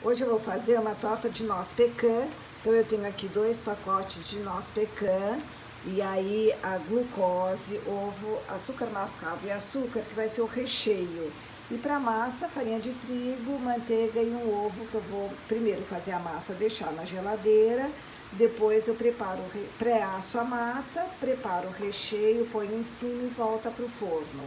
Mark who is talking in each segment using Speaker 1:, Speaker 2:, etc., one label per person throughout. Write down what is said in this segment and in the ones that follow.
Speaker 1: Hoje eu vou fazer uma torta de noz pecan. Então eu tenho aqui 2 pacotes de noz pecan e aí a glucose, ovo, açúcar mascavo e açúcar, que vai ser o recheio. E para massa, farinha de trigo, manteiga e um ovo, que eu vou primeiro fazer a massa, deixar na geladeira. Depois eu pré-asso a massa, preparo o recheio, ponho em cima e volta para o forno.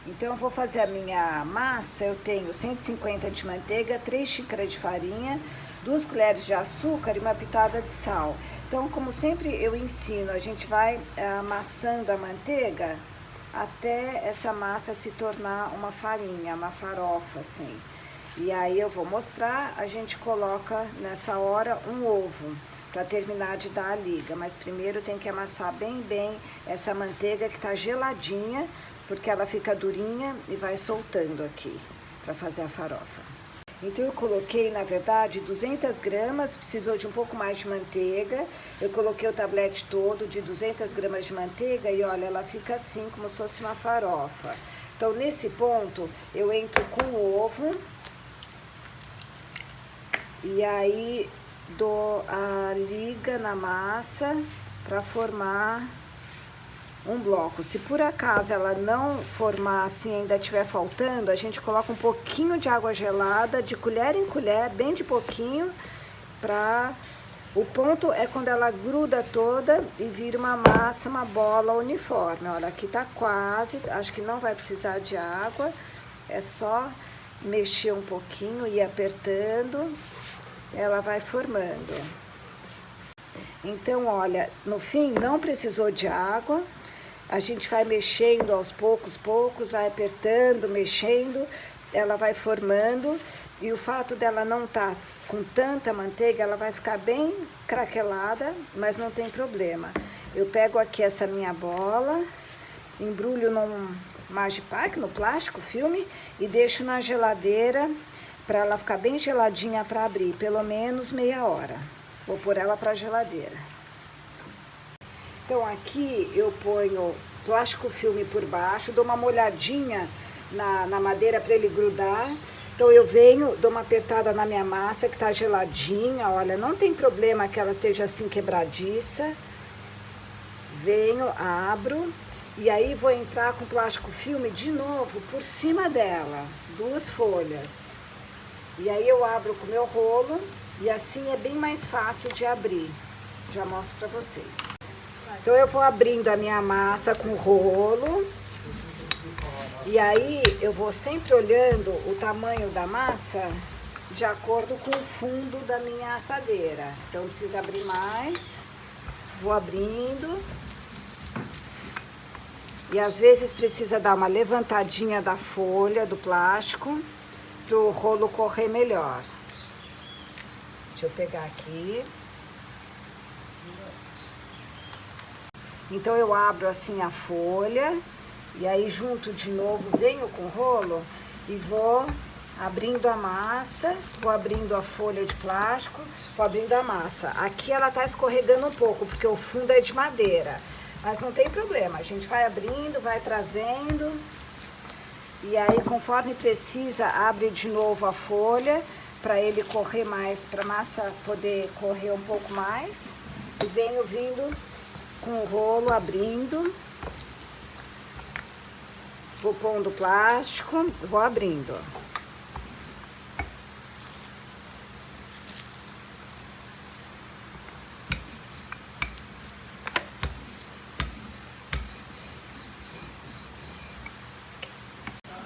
Speaker 1: Então eu vou fazer a minha massa. Eu tenho 150 de manteiga, 3 xícaras de farinha, 2 colheres de açúcar e uma pitada de sal. Então, como sempre eu ensino, a gente vai amassando a manteiga até essa massa se tornar uma farinha, uma farofa assim. E aí eu vou mostrar, a gente coloca nessa hora um ovo para terminar de dar a liga, mas primeiro tem que amassar bem essa manteiga que tá geladinha, porque ela fica durinha e vai soltando aqui para fazer a farofa. Então eu coloquei, na verdade, 200 gramas, precisou de um pouco mais de manteiga. Eu coloquei o tablete todo de 200 gramas de manteiga e olha, ela fica assim, como se fosse uma farofa. Então nesse ponto eu entro com o ovo e aí dou a liga na massa para formar um bloco. Se por acaso ela não formar assim, ainda estiver faltando, a gente coloca um pouquinho de água gelada, de colher em colher, bem de pouquinho, para... O ponto é quando ela gruda toda e vira uma massa, uma bola uniforme. Olha, aqui tá quase, acho que não vai precisar de água, é só mexer um pouquinho e ir apertando, ela vai formando. Então, olha, no fim não precisou de água. A gente vai mexendo aos poucos, vai apertando, mexendo, ela vai formando. E o fato dela não estar com tanta manteiga, ela vai ficar bem craquelada, mas não tem problema. Eu pego aqui essa minha bola, embrulho num Magipack, no plástico, filme, e deixo na geladeira para ela ficar bem geladinha para abrir, pelo menos meia hora. Vou pôr ela para a geladeira. Então aqui eu ponho plástico filme por baixo, dou uma molhadinha na madeira para ele grudar. Então eu venho, dou uma apertada na minha massa que tá geladinha, olha, não tem problema que ela esteja assim quebradiça. Venho, abro e aí vou entrar com plástico filme de novo por cima dela, 2 folhas. E aí eu abro com o meu rolo e assim é bem mais fácil de abrir. Já mostro para vocês. Então eu vou abrindo a minha massa com o rolo. E aí eu vou sempre olhando o tamanho da massa de acordo com o fundo da minha assadeira. Então precisa abrir mais. Vou abrindo. E às vezes precisa dar uma levantadinha da folha, do plástico, para o rolo correr melhor. Deixa eu pegar aqui. Então eu abro assim a folha e aí junto de novo, venho com o rolo e vou abrindo a massa, vou abrindo a folha de plástico, vou abrindo a massa. Aqui ela tá escorregando um pouco porque o fundo é de madeira, mas não tem problema, a gente vai abrindo, vai trazendo e aí conforme precisa abre de novo a folha para ele correr mais, para a massa poder correr um pouco mais e venho vindo com o rolo abrindo, vou pondo plástico, vou abrindo.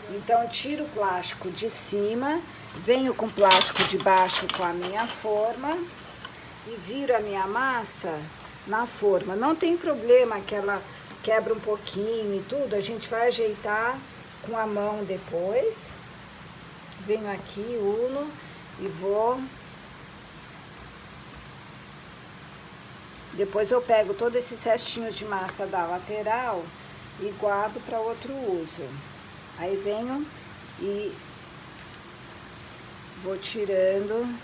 Speaker 1: Então tiro o plástico de cima, venho com o plástico de baixo com a minha forma e viro a minha massa na forma. Não tem problema que ela quebra um pouquinho e tudo, a gente vai ajeitar com a mão depois. Venho aqui, uno e vou. Depois eu pego todos esses restinhos de massa da lateral e guardo para outro uso. Aí venho e vou tirando.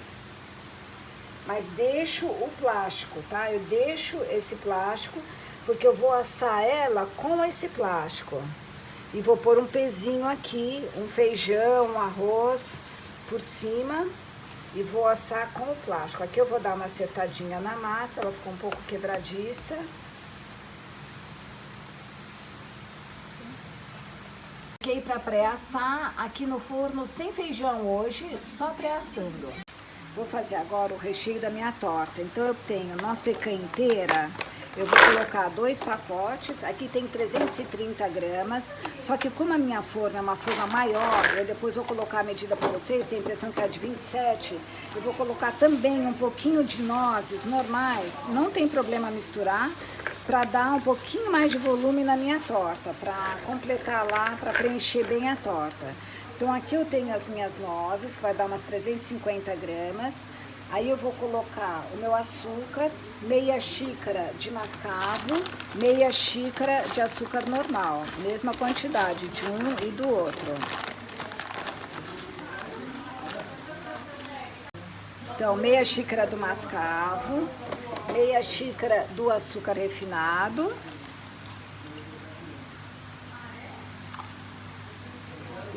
Speaker 1: Mas deixo o plástico, tá? Eu deixo esse plástico porque eu vou assar ela com esse plástico. E vou pôr um pezinho aqui, um feijão, um arroz por cima. e vou assar com o plástico. Aqui eu vou dar uma acertadinha na massa, ela ficou um pouco quebradiça. Coloquei para pré-assar aqui no forno sem feijão hoje, só pré-assando. Vou fazer agora o recheio da minha torta. Então eu tenho noz pecan inteira. Eu vou colocar 2 pacotes, aqui tem 330 gramas, só que como a minha forma é uma forma maior, eu depois vou colocar a medida para vocês, tem a impressão que é de 27, eu vou colocar também um pouquinho de nozes normais, não tem problema misturar, para dar um pouquinho mais de volume na minha torta, para completar lá, para preencher bem a torta. Então aqui eu tenho as minhas nozes, que vai dar umas 350 gramas. Aí eu vou colocar o meu açúcar, meia xícara de mascavo, meia xícara de açúcar normal, mesma quantidade de um e do outro. Então, meia xícara do mascavo, meia xícara do açúcar refinado.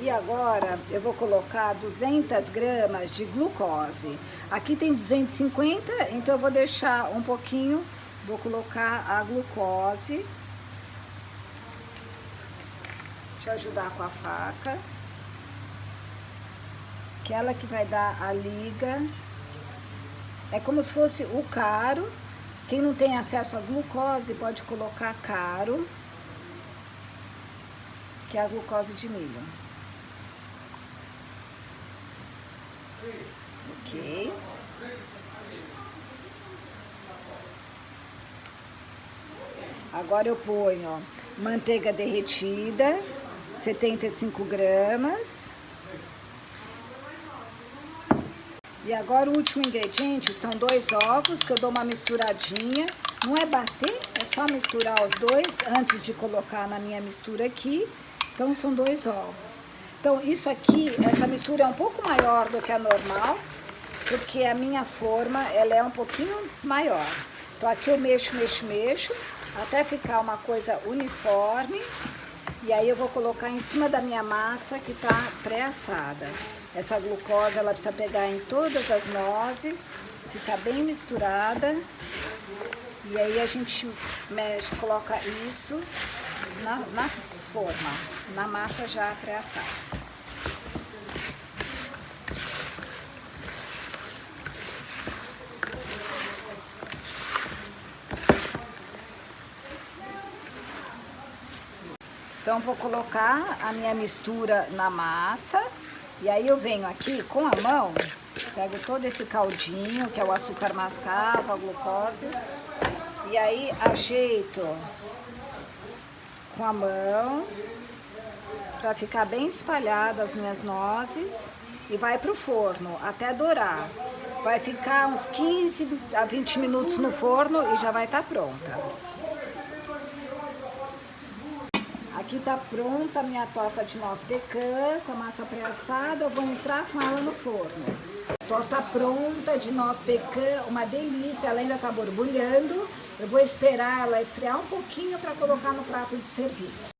Speaker 1: E agora eu vou colocar 200 gramas de glucose. Aqui tem 250, então eu vou deixar um pouquinho, vou colocar a glucose. Deixa eu ajudar com a faca. Que é ela que vai dar a liga. É como se fosse o caro. Quem não tem acesso à glucose pode colocar caro, que é a glucose de milho. Ok. Agora eu ponho manteiga derretida, 75 gramas. E agora o último ingrediente são 2 ovos, que eu dou uma misturadinha. Não é bater, é só misturar os dois antes de colocar na minha mistura aqui. Então são 2 ovos. Então, isso aqui, essa mistura é um pouco maior do que a normal, porque a minha forma, ela é um pouquinho maior. Então, aqui eu mexo, até ficar uma coisa uniforme. E aí eu vou colocar em cima da minha massa, que tá pré-assada. Essa glucose, ela precisa pegar em todas as nozes, ficar bem misturada. E aí a gente mexe, coloca isso na forma, na massa já pré-assada. Então vou colocar a minha mistura na massa e aí eu venho aqui com a mão, pego todo esse caldinho, que é o açúcar mascavo, a glucose, e aí ajeito com a mão para ficar bem espalhada as minhas nozes e vai pro forno até dourar. Vai ficar uns 15 a 20 minutos no forno e já vai estar pronta. Aqui tá pronta a minha torta de noz pecan com a massa pré-assada. Eu vou entrar com ela no forno. Torta pronta de noz pecan, uma delícia, ela ainda tá borbulhando. Eu vou esperar ela esfriar um pouquinho para colocar no prato de servir.